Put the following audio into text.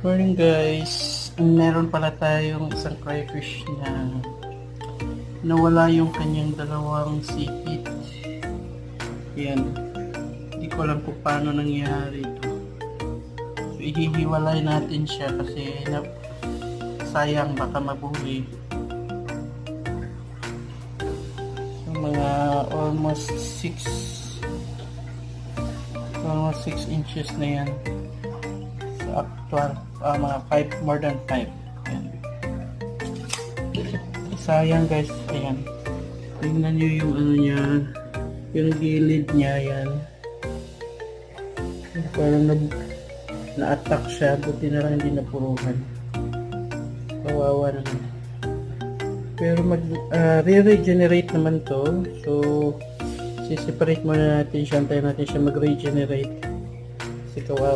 Morning guys, meron pala tayong isang crayfish na nawala yung kanyang dalawang sipit. Yan, hindi ko alam kung paano nangyari ito. So ihihiwalay natin siya kasi sayang baka mabuhi. So mga almost 6 inches na yan. So actual mga 5, more than 5. Ayan. Sayang guys, ayan. Tingnan nyo yung ano niya, yung gilid niya, yan. Parang na-attack siya, buti na lang hindi napuruhan. Kawawa naman. Pero re-regenerate naman to. So, si-separate muna natin siya, antayin natin siya mag-regenerate. Kasi kawawa.